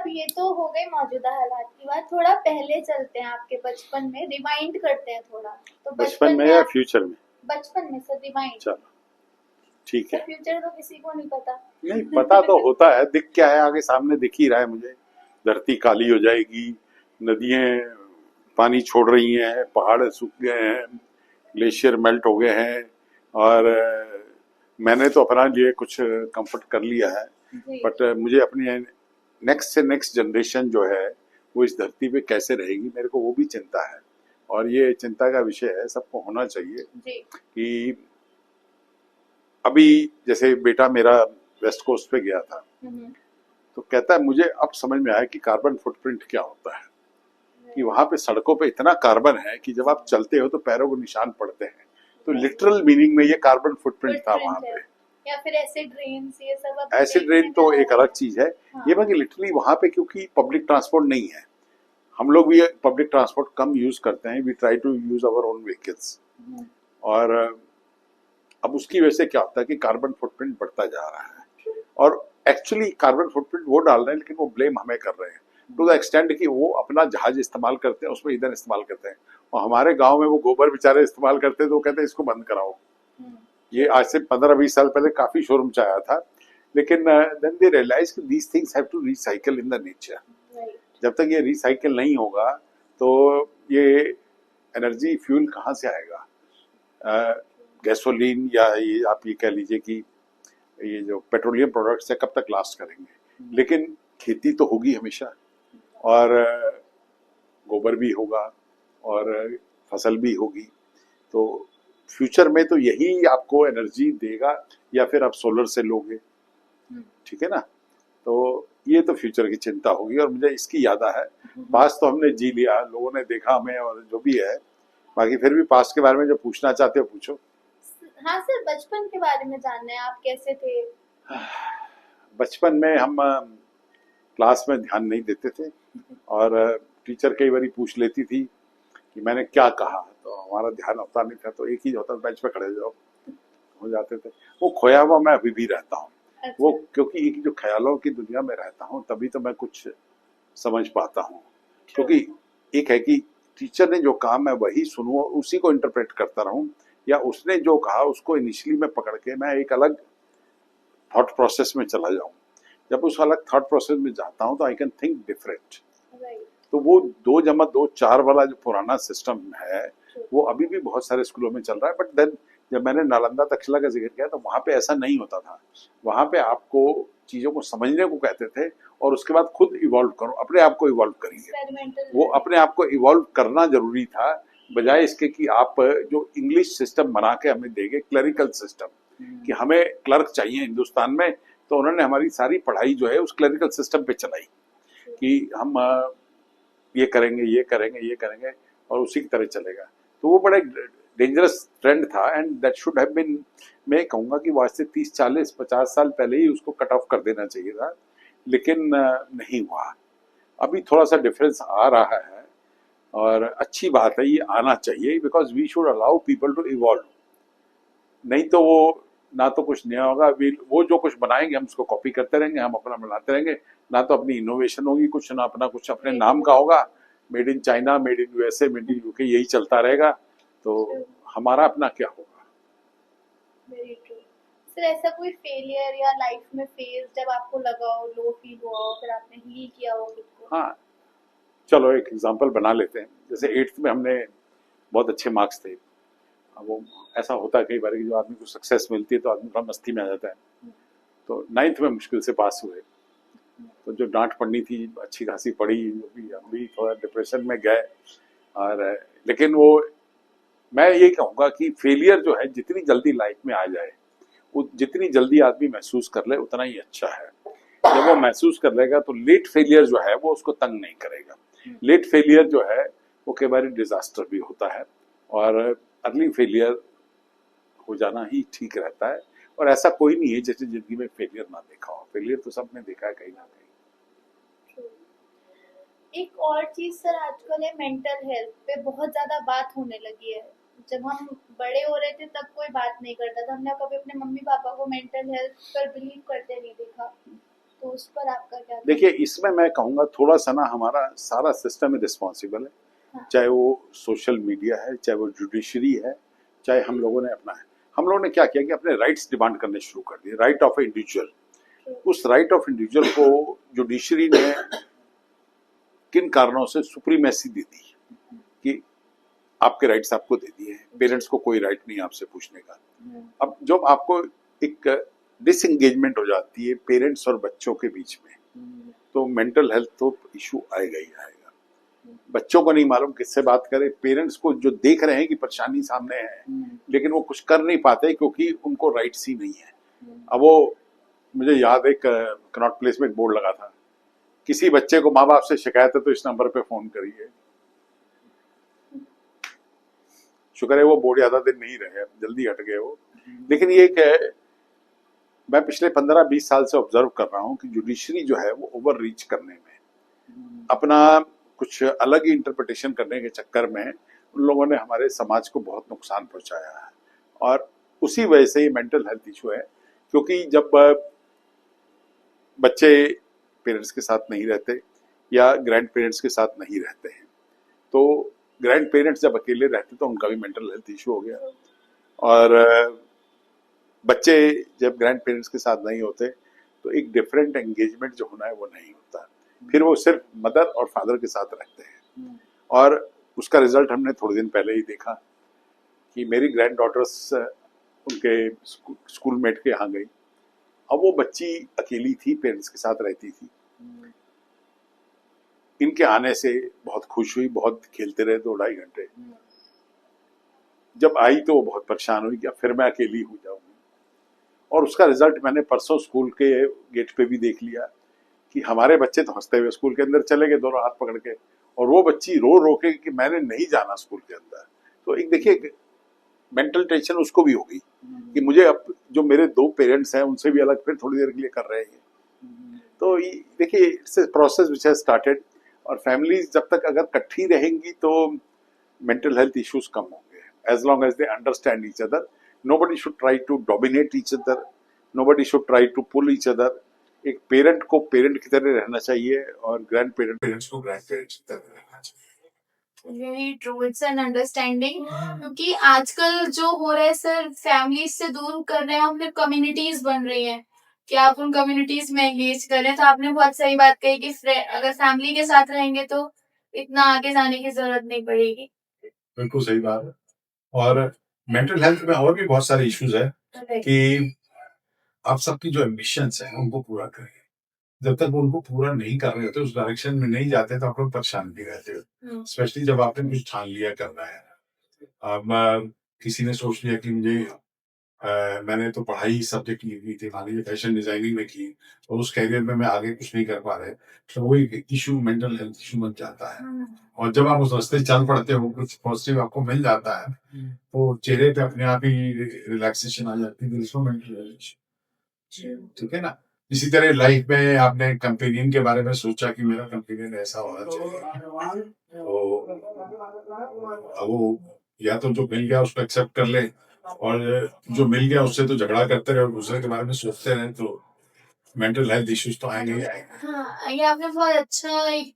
ये तो हो गई मौजूदा हालात की बात, थोड़ा पहले चलते हैं आपके बचपन में, रिवाइंड करते हैं थोड़ा। तो बचपन में या आप फ्यूचर में? बचपन में सर, रिवाइंड। चलो ठीक है। फ्यूचर तो किसी को नहीं पता। नहीं पता तो होता है, दिख क्या है आगे सामने दिख ही रहा है मुझे। धरती काली हो जाएगी, नदियां पानी छोड़ रही हैं, पहाड़ सूख गए हैं, ग्लेशियर मेल्ट हो गए हैं, और मैंने तो अपना लिए कुछ कंफर्ट कर लिया है, जी बट मुझे अपनी नेक्स्ट से नेक्स्ट जनरेशन जो है वो इस धरती पे कैसे रहेगी, मेरे को वो भी चिंता है। और ये चिंता का विषय है, सबको होना चाहिए जी। कि अभी जैसे बेटा मेरा वेस्ट कोस्ट पे गया था, तो कहता है मुझे अब समझ में आया कि कार्बन फुटप्रिंट क्या होता है, कि वहां पे सड़कों पे इतना कार्बन है कि जब आप चलते हो तो पैरों को निशान पड़ते हैं। तो लिटरल मीनिंग में ये कार्बन फुटप्रिंट था वहां पे। या फिर एसिड रेन्स, ये सब अब एसिड रेन देखने तो में एक अलग चीज है। हाँ। ये बाकी लिटरली वहां पे क्योंकि पब्लिक ट्रांसपोर्ट नहीं है, हम लोग भी पब्लिक ट्रांसपोर्ट कम यूज करते हैं, we try to use our own vehicles. और अब उसकी वजह से क्या होता है कि कार्बन फुटप्रिंट बढ़ता जा रहा है, और एक्चुअली कार्बन फुटप्रिंट वो डाल रहे हैं लेकिन वो ब्लेम हमें कर रहे हैं टू द एक्सटेंड कि वो अपना जहाज इस्तेमाल करते हैं, उसमें ईंधन इस्तेमाल करते हैं, और हमारे गांव में वो गोबर बेचारे इस्तेमाल करते हैं, तो वो कहते हैं इसको बंद कराओ। ये आज से 15-20 साल पहले काफी शोर मचाया था, लेकिन देन दे रियलाइज कि these things have to recycle in the nature. जब तक ये रिसाइकल नहीं होगा तो ये एनर्जी फ्यूल कहाँ से आएगा? गैसोलीन या ये आप ये कह लीजिए कि ये जो पेट्रोलियम प्रोडक्ट्स है कब तक लास्ट करेंगे? लेकिन खेती तो होगी हमेशा, और गोबर भी होगा, और फसल भी होगी, तो फ्यूचर में तो यही आपको एनर्जी देगा, या फिर आप सोलर से लोगे, ठीक है ना? तो ये तो फ्यूचर की चिंता होगी, और मुझे इसकी याद है। पास्ट तो हमने जी लिया, लोगों ने देखा हमें और जो भी है, बाकी फिर भी पास्ट के बारे में जो पूछना चाहते हो पूछो। हाँ सर, बचपन के बारे में जानना है, आप कैसे थे? बचपन में हम क्लास में ध्यान नहीं देते थे, और टीचर कई बार पूछ लेती थी कि मैंने क्या कहा, तो हमारा ध्यान होता नहीं था, तो एक ही होता बेंच पे खड़े जाओ, हो जाते थे। वो खोया हुआ मैं अभी भी रहता हूँ। अच्छा। वो क्योंकि एक जो ख्यालों की दुनिया में रहता हूँ तभी तो मैं कुछ समझ पाता हूँ, क्योंकि एक है कि टीचर ने जो कहा मैं वही सुनूं और उसी को इंटरप्रेट करता रहूं, या उसने जो कहा उसको इनिशियली मैं पकड़ के मैं एक अलग थॉट प्रोसेस में चला जाऊं। जब उस अलग थॉट प्रोसेस में जाता हूं तो आई कैन थिंक डिफरेंट। तो वो 2+2=4 वाला जो पुराना सिस्टम है वो अभी भी बहुत सारे स्कूलों में चल रहा है, बट देन जब मैंने नालंदा तक्षशिला का जिक्र किया तो वहां पे ऐसा नहीं होता था। वहां पे आपको चीजों को समझने को कहते थे, और उसके बाद खुद इवॉल्व करो, अपने आप को इवॉल्व करिए। वो अपने आप को इवॉल्व करना जरूरी था, बजाय इसके कि आप जो इंग्लिश सिस्टम बना के हमें देंगे, क्लरिकल सिस्टम कि हमें क्लर्क चाहिए हिंदुस्तान में, तो उन्होंने हमारी सारी पढ़ाई जो है उस क्लरिकल सिस्टम पे चलाई कि हम ये करेंगे ये करेंगे ये करेंगे और उसी की तरह चलेगा। तो वो बड़ा डेंजरस ट्रेंड था, and that should have been, मैं कहूंगा कि वास्ते 30-40-50 साल पहले ही उसको कट ऑफ कर देना चाहिए था, लेकिन नहीं हुआ। अभी थोड़ा सा डिफरेंस आ रहा है, और अच्छी बात है, ये आना चाहिए, because we should allow people to evolve. नहीं तो वो ना तो कुछ नया होगा, वो जो कुछ बनाएंगे हम उसको कॉपी करते रहेंगे, हम अपना बनाते रहेंगे, ना तो अपनी इनोवेशन होगी कुछ, ना अपना कुछ अपने नाम का होगा, made in China, made in USA, made in UK, यही चलता रहेगा, तो हमारा अपना क्या होगा? Very true sir. ऐसा कोई फेलियर या लाइफ में फेज जब आपको लगा हो, लो फील हुआ हो, फिर आपने हील किया हो खुद को? हाँ, चलो एक एग्जांपल बना लेते हैं। जैसे 8th में हमने बहुत अच्छे मार्क्स थे। अब वो ऐसा होता है कई बार कि जो आदमी को सक्सेस मिलती है तो आदमी थोड़ा मस्ती में आ जाता है। तो 9th में मुश्किल से पास हुए, तो जो डांट पड़नी थी अच्छी खासी पड़ी, हम भी थोड़ा डिप्रेशन में गए। और लेकिन वो मैं ये कहूँगा कि फेलियर जो है जितनी जल्दी लाइफ में आ जाए, जितनी जल्दी आदमी महसूस कर ले उतना ही अच्छा है। जब वो महसूस कर लेगा तो लेट फेलियर जो है वो उसको तंग नहीं करेगा। लेट फेलियर जो है वो कई बार डिजास्टर भी होता है, और अर्ली फेलियर हो जाना ही ठीक रहता है। और ऐसा कोई नहीं है जैसे जिंदगी में फेलियर ना देखा हो, फेलियर तो सबने देखा है कहीं ना कहीं। एक और चीज सर, आजकल है मेंटल हेल्थ पे बहुत ज्यादा बात होने लगी है। जब हम बड़े हो रहे थे तब कोई बात नहीं करता था, हमने कभी अपने मम्मी पापा को मेंटल हेल्थ पर बिलीव करते नहीं देखा। तो उस पर आपका क्या? देखिए, इसमें मैं कहूँगा थोड़ा सा ना हमारा सारा सिस्टम ही रिस्पॉन्सिबल है, हाँ। चाहे वो सोशल मीडिया है, चाहे वो जुडिशरी है, चाहे हम लोगों ने अपना है। हम लोगों ने क्या किया कि अपने राइट्स डिमांड करने शुरू कर दिए, राइट ऑफ इंडिविजुअल। उस राइट ऑफ इंडिविजुअल को जुडिशरी ने किन कारणों से सुप्रीमेसी दे दी कि आपके राइट्स आपको दे दिए हैं, पेरेंट्स को कोई राइट नहीं आपसे पूछने का। अब जब आपको एक डिसएंगेजमेंट हो जाती है पेरेंट्स और बच्चों के बीच में, तो मेंटल हेल्थ तो इशू आएगा ही आएगा। बच्चों को नहीं मालूम किससे बात करें, पेरेंट्स को जो देख रहे हैं कि परेशानी सामने है लेकिन वो कुछ कर नहीं पाते क्योंकि उनको राइट्स ही नहीं है। अब वो मुझे याद है कनॉट प्लेस में एक बोर्ड लगा था, किसी बच्चे को माँ बाप से शिकायत है तो इस नंबर पे फोन करिए। शुक्र है वो बोर्ड ज्यादा दिन नहीं रहे, जल्दी हट गए वो। लेकिन ये एक मैं पिछले 15-20 साल से ऑब्जर्व कर रहा हूँ कि जुडिशरी जो है वो ओवर रीच करने में, अपना कुछ अलग ही इंटरप्रिटेशन करने के चक्कर में उन लोगों ने हमारे समाज को बहुत नुकसान पहुंचाया है। और उसी वजह से ये मेंटल हेल्थ इशू है, क्योंकि जब बच्चे पेरेंट्स के साथ नहीं रहते या ग्रैंड पेरेंट्स के साथ नहीं रहते हैं, तो ग्रैंड पेरेंट्स जब अकेले रहते तो उनका भी मेंटल हेल्थ इशू हो गया। और बच्चे जब ग्रैंड पेरेंट्स के साथ नहीं होते तो एक डिफरेंट एंगेजमेंट जो होना है वो नहीं होता, फिर वो सिर्फ मदर और फादर के साथ रहते हैं। और उसका रिजल्ट हमने थोड़े दिन पहले ही देखा कि मेरी ग्रैंड डॉटर्स उनके स्कूल मेट के यहाँ गई। अब वो बच्ची अकेली थी, पेरेंट्स के साथ रहती थी, इनके आने से बहुत खुश हुई, बहुत खेलते रहे 2-2.5 घंटे। जब आई तो वो बहुत परेशान हुई कि फिर मैं अकेली हो जाऊंगी। और उसका रिजल्ट मैंने परसों स्कूल के गेट पे भी देख लिया कि हमारे बच्चे तो हंसते हुए स्कूल के अंदर चले गए दोनों हाथ पकड़ के, और वो बच्ची रो रो के कि मैंने नहीं जाना स्कूल के अंदर। तो एक देखिए मेंटल टेंशन उसको भी होगी कि मुझे अब जो मेरे 2 पेरेंट्स हैं उनसे भी अलग फिर थोड़ी देर के लिए कर रहे हैं। तो देखिए it's a process which has started, और फैमिलीज जब तक अगर इकट्ठी रहेंगी तो मेंटल हेल्थ इश्यूज कम होंगे, as long as they understand each other. Nobody should try to dominate each other, nobody should try to pull each other. एक पेरेंट को पेरेंट की तरह रहना चाहिए और ग्रैंड पेरेंट्स को ग्रैंड पेरेंट्स की तरह रहना चाहिए। Very true, it's an understanding. क्योंकि आजकल जो हो रहा है सर, फैमिली से दूर कर रहे हैं हम, फिर कम्युनिटीज बन रही हैं कि आप उन कम्युनिटीज में एंगेज करें। तो आपने बहुत सही बात कही कि अगर फैमिली के साथ रहेंगे तो इतना आगे जाने की जरूरत नहीं पड़ेगी। बिल्कुल सही बात है। और मेंटल हेल्थ में और भी बहुत सारे इश्यूज है कि आप सबकी जो एम्बिशंस है उनको पूरा करें। जब तक उनको पूरा नहीं कर रहे होते, उस डायरेक्शन में नहीं जाते, तो आप लोग परेशान भी रहते हो। स्पेशली जब आपने कुछ ठान लिया करना है। अब किसी ने सोच लिया कि मुझे मैंने तो पढ़ाई सब्जेक्ट ली हुई थी, मान लीजिए फैशन डिजाइनिंग में की, और उस कैरियर में मैं आगे कुछ नहीं कर पा रहे, तो वो एक इशू, मेंटल हेल्थ इशू बन जाता है। और जब आप उस रास्ते चल पड़ते हो, कुछ पॉजिटिव आपको मिल जाता है, तो चेहरे पे अपने आप ही रिलैक्सेशन आ जाती है। मेंटल हेल्थ, ठीक है ना। इसी तरह लाइफ में आपने कंपेनियन के बारे में सोचा कि मेरा कंपेनियन ऐसा होना चाहिए, तो अब वो या तो जो मिल गया उसको एक्सेप्ट कर ले, और जो मिल गया उससे तो झगड़ा करते रहे और दूसरे के बारे में सोचते रहे, तो मेंटल हेल्थ इश्यूज तो आएंगे ही आएंगे। हाँ, ये आपने बहुत अच्छा एक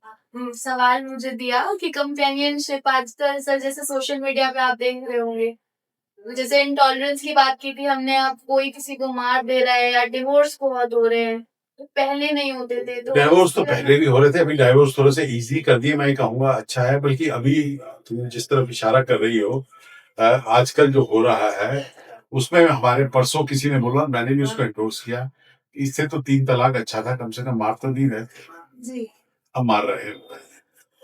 सवाल मुझे दिया कि कंपेनियनशिप आजकल सर, जैसे सोशल मीडिया पे आप देख रहे होंगे, जैसे इंटॉलरेंस की बात की थी हमने, अब कोई किसी को मार दे रहा है या डिवोर्स बहुत हो रहे हैं, तो पहले नहीं होते थे। तो डाइवोर्स तो पहले भी हो रहे थे, अभी डाइवोर्स थोड़े से इजी कर दिए, मैं कहूँगा अच्छा है। बल्कि अभी तुम जिस तरफ इशारा कर रही हो, आजकल जो हो रहा है उसमें हमारे परसों किसी ने बोला, मैंने भी उसको एंडोर्स किया, इससे तो 3 तलाक अच्छा था, कम से कम मार तो नहीं रहे जी, अब मार रहे हैं।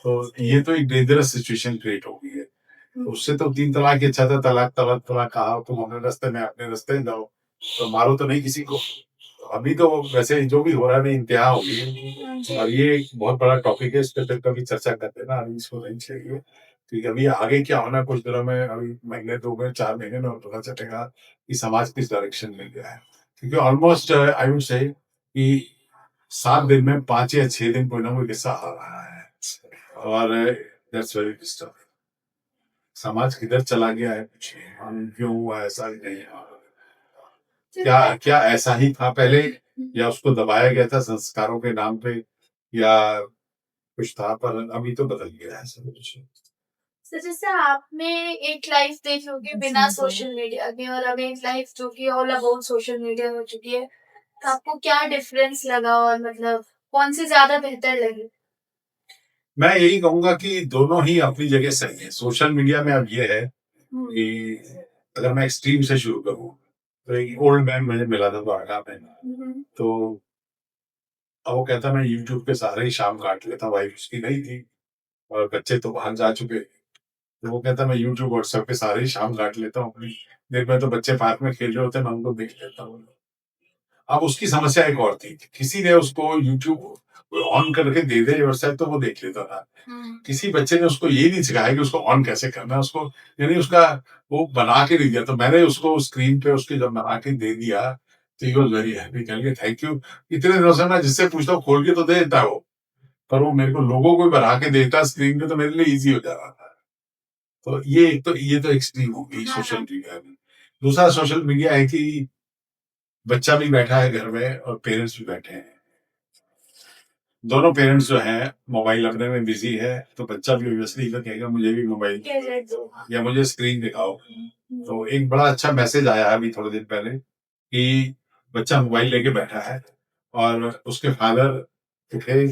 तो ये तो एक डेंजरस सिचुएशन क्रिएट हो गई है। उससे तो 3 तलाक ही अच्छा था। तलाक तलाक तलाक कहा, तुम अपने रास्ते में अपने रास्ते में जाओ, तो मारो तो नहीं किसी को। अभी तो वैसे जो भी हो रहा है इंतहा हो गई है, और ये एक बहुत बड़ा टॉपिक है, इस पर कभी चर्चा करते हैं ना, अभी इसको नहीं चाहिए, क्योंकि अभी आगे क्या होना कुछ दिनों में, अभी महीने 2 महीने 4 महीने में पता चलेगा कि समाज किस डायरेक्शन में गया है। क्योंकि ऑलमोस्ट आई वुड से कि 7 दिन में 5 या 6 दिन कोई ना कोई किस्सा आ रहा है, और दैट्स वेरी डिस्टर्बिंग। समाज किधर चला गया है, कुछ क्यों हुआ ऐसा ही नहीं है। क्या क्या ऐसा ही था पहले या उसको दबाया गया था संस्कारों के नाम पे या कुछ था, पर अभी तो बदल गया है सब कुछ। तो जैसे आपने एक लाइफ देखी होगी बिना सोशल मीडिया के और अब एक लाइफ जो कि ऑल अबाउट सोशल मीडिया हो चुकी है, तो आपको क्या डिफरेंस लगा और मतलब कौन सी ज्यादा बेहतर लगी? मैं यही कहूंगा कि दोनों ही अपनी जगह सही है। सोशल मीडिया में अब ये है हम्म, कि अगर मैं एक्सट्रीम से शुरू करूं, तो एक ओल्ड मैन मुझे मिला था द्वारका में। हम्म, तो अब वो कहता मैं यूट्यूब पे सारे ही शाम काट लेता, वाइफ उसकी नहीं थी और बच्चे तो बाहर जा चुके। तो वो कहता मैं यूट्यूब व्हाट्सएप पे सारे ही शाम काट लेता हूँ अपनी। देर में तो बच्चे पार्क में खेल रहे होते हैं, मैं उनको देख लेता हूँ। अब उसकी समस्या एक और थी, किसी ने उसको यूट्यूब ऑन करके दे दे व्हाट्सएप तो वो देख लेता था। किसी बच्चे ने उसको ये नहीं सिखाया कि उसको ऑन कैसे करना है, उसको यानी उसका वो बना के नहीं दिया। तो मैंने उसको स्क्रीन पे उसके जब बना के दे दिया तो ही वॉज वेरी हैप्पी, कह के थैंक यू। इतने दिनों से मैं जिससे पूछता हूँ खोल के तो दे देता है वो, पर वो मेरे को लोगों को बना के देता स्क्रीन पे तो मेरे लिए ईजी हो जा रहा था। तो ये तो एक्सट्रीम हो गई सोशल मीडिया में। दूसरा सोशल मीडिया है कि बच्चा भी बैठा है घर में और पेरेंट्स भी बैठे हैं। दोनों पेरेंट्स जो हैं मोबाइल रखने में बिजी है, तो बच्चा भी ऑब्वियसली कहेगा मुझे भी मोबाइल या मुझे स्क्रीन दिखाओ। तो एक बड़ा अच्छा मैसेज आया है अभी थोड़े दिन पहले कि बच्चा मोबाइल लेके बैठा है और उसके फादर उठे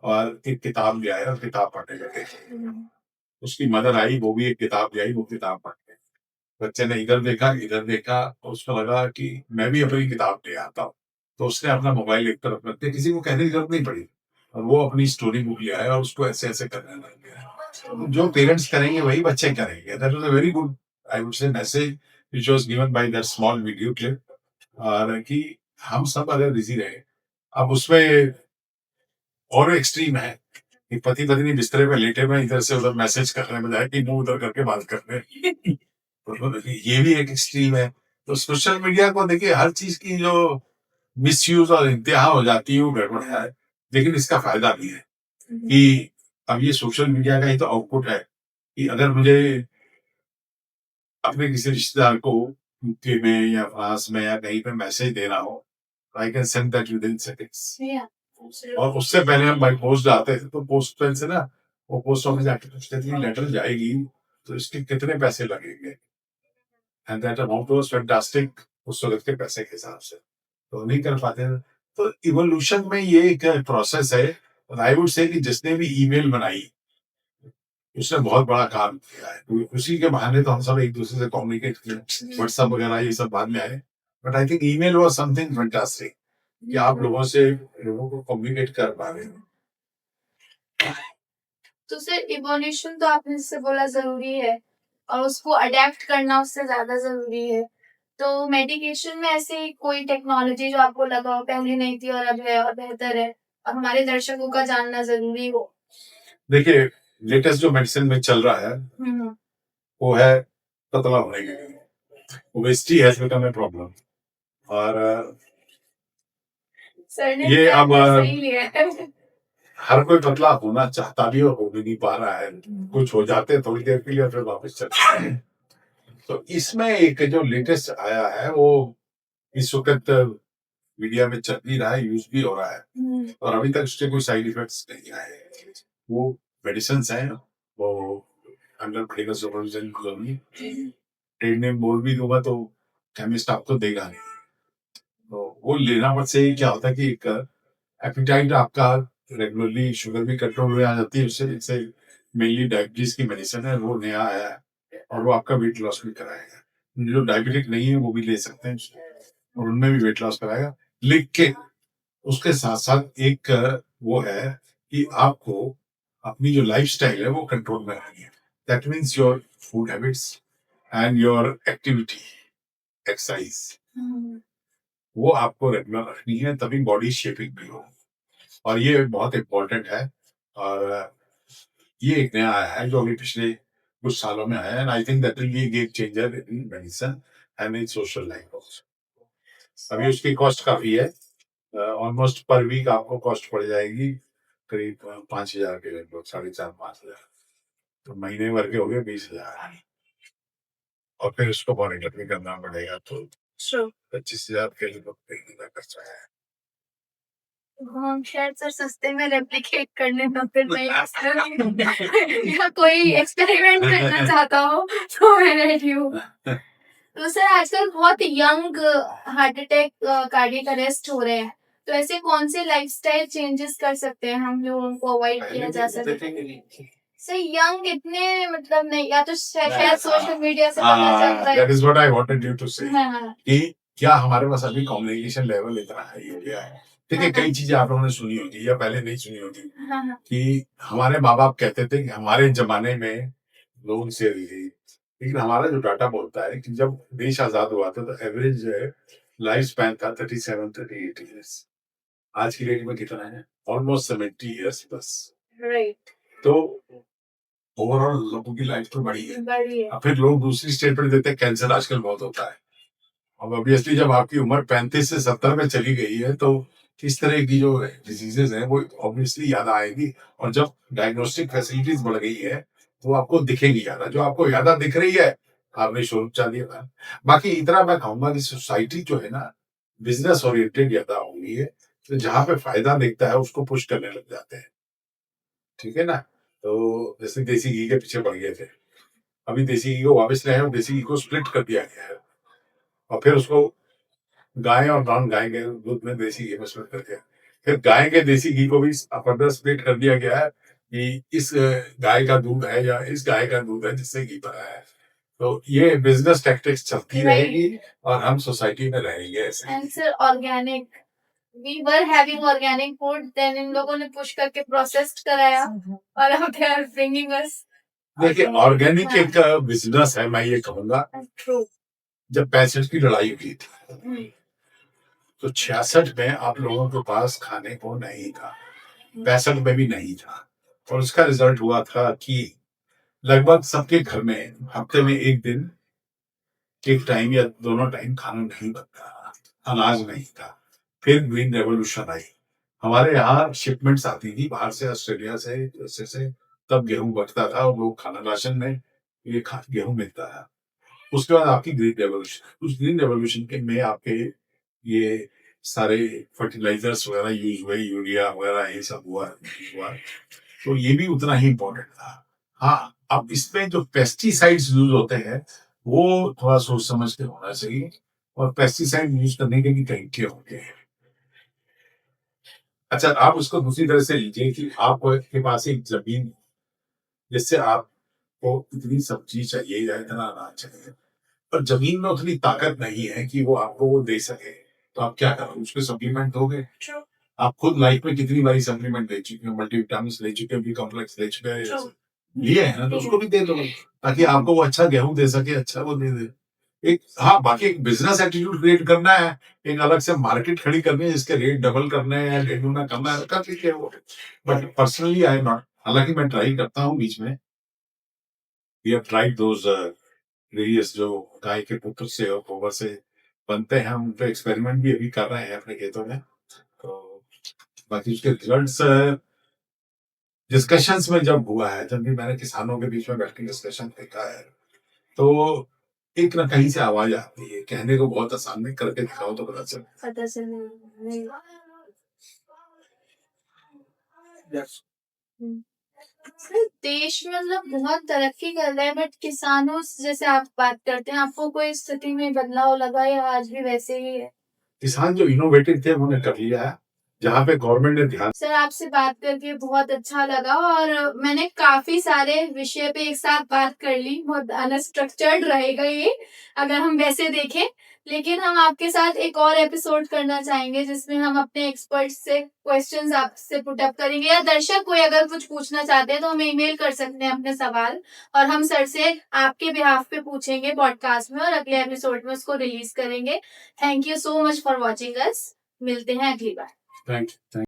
और एक किताब ले आए और किताब पढ़ने लगे। उसकी मदर आई, वो भी एक किताब ले आई, वो किताब पढ़ के बच्चे ने इधर देखा और उसको लगा कि मैं भी अपनी किताब ले आता हूँ। तो उसने अपना मोबाइल एक तरफ रख दिया, किसी को कहने की जरूरत नहीं पड़ी और वो अपनी स्टोरी बुक ले आया और उसको ऐसे ऐसे करने लग गया। जो पेरेंट्स करेंगे वही बच्चे करेंगे। That was a very good, I would say, message which was given by that small video clip. और कि हम सब अगर बिजी रहे, अब उसमें और एक्सट्रीम है कि पति पत्नी बिस्तरे में लेटे हुए इधर से उधर मैसेज करने बजाय कि मुंह उधर करके बात करने। तो ये भी एक एक्सट्रीम है। तो सोशल मीडिया को देखिए, हर चीज की जो मिसयूज और इंतहा हो जाती है वो गड़बड़ है, लेकिन इसका फायदा भी है कि अब ये सोशल मीडिया का ही तो आउटपुट है कि अगर मुझे अपने किसी रिश्तेदार को यूके में या फ्रांस में या कहीं पे मैसेज देना हो, I can send that with in seconds. और उससे पहले हम बाई पोस्ट आते थे तो पोस्ट से ना वो पोस्ट ऑफिस जाके पूछते थे लेटर जाएगी तो इसके कितने पैसे लगेंगे, and that amount was fantastic उस वक्त के पैसे के हिसाब से। तो नहीं कर पाते थे। तो इवोल्यूशन में ये एक प्रोसेस है। और आई वुड से कि जिसने भी ईमेल बनाई उसने बहुत बड़ा काम किया है। तो उसी के बहाने तो हम सब एक दूसरे से कम्युनिकेट किए, व्हाट्सएप वगैरह ये सब बाद में आए। But I think email was something fantastic कि आप लोगों को कम्युनिकेट कर पा रहे हो। तो सर इवोल्यूशन तो आपने जैसे बोला जरूरी है और उसको अडेप्ट करना उससे ज्यादा जरूरी है। तो मेडिकेशन में ऐसी कोई टेक्नोलॉजी जो आपको लगा हो पहले नहीं थी और अब है और बेहतर है और हमारे दर्शकों का जानना जरूरी हो? देखिए, लेटेस्ट जो मेडिसिन में चल रहा है वो है पतला होने के लिए। Obesity has become a problem. और सर ने ये अब सही लिया है। हर कोई पतला होना चाहता भी और हो भी नहीं पा रहा है। कुछ हो जाते हैं थोड़ी देर के लिए फिर वापस चले जाते हैं। तो इसमें एक जो लेटेस्ट आया है वो इस वक्त मीडिया में चल भी रहा है, यूज भी हो रहा है और अभी तक उसके कोई साइड इफेक्ट्स नहीं आए। वो मेडिसिन है, वो under medical supervision trade name बोल भी दूंगा तो केमिस्ट आपको देगा नहीं। तो वो लेना मत से क्या होता है कि एक एपिटाइट आपका रेगुलरली शुगर भी कंट्रोल में आ जाती है उससे। जैसे मेनली डायबिटीज की मेडिसिन है, वो नया आया है और वो आपका वेट लॉस भी कराएगा। जो डायबिटिक नहीं है वो भी ले सकते हैं और उनमें भी वेट लॉस कराएगा। लेकिन उसके साथ साथ एक वो है कि आपको अपनी जो लाइफस्टाइल है वो कंट्रोल में रखनी है। That means your food habits and your activity, exercise, वो आपको रेगुलर रखनी है, तभी बॉडी शेपिंग भी हो। और ये बहुत इम्पोर्टेंट है। और ये एक नया आया है जो अभी पिछले कुछ सालों में आया है, and I think that will be a game changer in medicine and in social life also. अभी उसकी कॉस्ट काफी है, ऑलमोस्ट पर वीक आपको कॉस्ट पड़ जाएगी करीब 5,000 के लगभग, 4,500-5,000। तो महीने भर के हो गए 20,000 और फिर उसको मॉनिटर भी करना पड़ेगा तो 25,000 के लगभग महीने का खर्चा है। हम शायद सर सस्ते में रेप्लिकेट करने तो फिर मैं यूज करूंगी या कोई एक्सपेरिमेंट करना चाहता हो तो मैं रेडी हूँ। तो सर आजकल बहुत young heart attack cardiac arrest हो रहे हैं, तो ऐसे कौन से लाइफस्टाइल चेंजेस कर सकते हैं हम जो उनको अवॉइड किया जा सके? सर यंग इतने मतलब नहीं, या तो शायद सोशल मीडिया से पता चलता है। That is what I wanted you to say हाँ, कि क्या हमारे पास अभी कम्युनिकेशन लेवल इतना हाई हो गया है। देखिए कई चीजें आप लोगों ने सुनी होगी या पहले नहीं सुनी होगी हाँ, कि हमारे माँ बाप कहते थे कि हमारे जमाने में लोन से रही, लेकिन हमारा जो डाटा बोलता है कि जब देश आजाद हुआ था तो एवरेज लाइफ स्पैन था 37-38 ईयर्स। आज की डेट में कितना है? Almost 70 years plus. राइट, तो ओवरऑल लोगों की लाइफ तो बढ़ी है। बढ़िया। अब फिर लोग दूसरी स्टेटमेंट देते हैं कैंसर आजकल बहुत होता है। अब ऑब्वियसली जब आपकी उम्र 35 से 70 में चली गई है तो इस तरह की जो डिजीजेज हैं वो ऑब्वियसली ज्यादा आएगी, और जब डायग्नोस्टिक फैसिलिटीज बढ़ गई है तो आपको दिखेगी ज्यादा। जो आपको ज्यादा दिख रही है आपने शुरू कर दिया। बाकी इतना मैं कहूंगा कि सोसाइटी जो है ना बिजनेस ओरिएंटेड ज्यादा हो गई है, तो जहां पे फायदा दिखता है उसको पुश करने लग जाते हैं। ठीक है ना? तो जैसे देसी घी के पीछे पड़ गए थे, अभी देसी घी को वापस लाए और देसी घी को स्प्लिट कर दिया गया है, और फिर उसको गाय और नॉन गाय के दूध में देसी घी में स्प्लिट कर दिया। फिर गाय के देसी घी को भी फर्दर स्प्लिट कर दिया गया है कि इस गाय का दूध है या इस गाय का दूध है जिससे घी बना है। तो ये बिजनेस टैक्टिक्स चलती रहेगी और हम सोसाइटी में रहेंगे ऐसे। And sir organic, we were having organic food, then इन लोगों ने पुश करके प्रोसेस्ड कराया और अब दे आर ब्रिंगिंग अस। देखिए ऑर्गेनिक एक बिजनेस है, मैं ये कहूंगा। ट्रू। जब 65 की लड़ाई हुई थी तो 66 में आप लोगों के पास खाने को नहीं था, 65 में भी नहीं था, और उसका रिजल्ट हुआ था कि लगभग सबके घर में हफ्ते में एक दिन एक टाइम या दोनों टाइम खाना नहीं बनता, अनाज नहीं था। फिर ग्रीन रेवोल्यूशन आई, हमारे यहाँ शिपमेंट्स आती थी बाहर से, ऑस्ट्रेलिया से, यूएसए से, तब गेहूं बचता था और लोग खाना राशन में ये गेहूं मिलता था। उसके बाद आपकी ग्रीन रेवोल्यूशन, उस ग्रीन रेवोल्यूशन के में आपके ये सारे फर्टिलाइजर्स वगैरह यूज हुए, यूरिया वगैरह ये सब हुआ, तो ये भी उतना ही इम्पोर्टेंट था। हाँ, अब इसमें जो पेस्टिसाइड्स यूज होते हैं वो थोड़ा सोच समझ के होना चाहिए, और पेस्टिसाइड यूज करने के भी तरीके होते हैं। अच्छा, आप उसको दूसरी तरह से लीजिए कि आपको के पास एक जमीन, जिससे आपको इतनी सब्जी चाहिए या इतना अनाज चाहिए, पर जमीन में उतनी ताकत नहीं है कि वो आपको वो दे सके, तो आप क्या करोगे? उसके सप्लीमेंट दोगे। आप खुद लाइफ में कितनी बारी सप्लीमेंट ले चुके हो, मल्टीविटामिन ले चुके हो, बी कॉम्प्लेक्स ले चुके हो, लिए है ना, तो उसको भी दे दो ताकि आपको वो अच्छा गेहूं दे सके, अच्छा वो दे दे। एक हाँ, बाकी एक बिजनेस एटीट्यूड क्रिएट करना है, एक अलग से मार्केट खड़ी करनी है जिसके रेट डबल करने हैं या डेढ़ गुना करना है, कर लीजिए वो। But personally I am not, हालांकि मैं ट्राई करता हूँ बीच में, we have tried those various जो गाय के पुत्र से और गोबर से बनते हैं, हम उन पे एक्सपेरिमेंट भी अभी कर रहे हैं अपने खेतों में। तो बाकी उसके रिजल्ट्स डिस्कशंस में जब हुआ है, जब भी मैंने किसानों के बीच में बैठ के डिस्कशन देखा है, तो एक ना कहीं से आवाज आती है, कहने को बहुत आसान है, करके दिखाओ तो पता चले। सर देश मतलब बहुत तरक्की कर रहा है, बट किसानों से जैसे आप बात करते हैं, आपको कोई स्थिति में बदलाव लगा या आज भी वैसे ही है? किसान जो इनोवेटिव थे उन्होंने कर लिया है, जहाँ पे गवर्नमेंट ने ध्यान। सर आपसे बात करके बहुत अच्छा लगा, और मैंने काफी सारे विषय पे एक साथ बात कर ली। बहुत अनस्ट्रक्चर्ड रहेगा ये अगर हम वैसे देखें, लेकिन हम आपके साथ एक और एपिसोड करना चाहेंगे जिसमें हम अपने एक्सपर्ट से क्वेश्चंस आपसे पुट अप करेंगे, या दर्शक कोई अगर कुछ पूछना चाहते हैं तो हमें ईमेल कर सकते हैं अपने सवाल, और हम सर से आपके बिहाफ पे पूछेंगे पॉडकास्ट में और अगले एपिसोड में उसको रिलीज करेंगे। Thank you so much for watching us, मिलते हैं अगली बार। Thank you.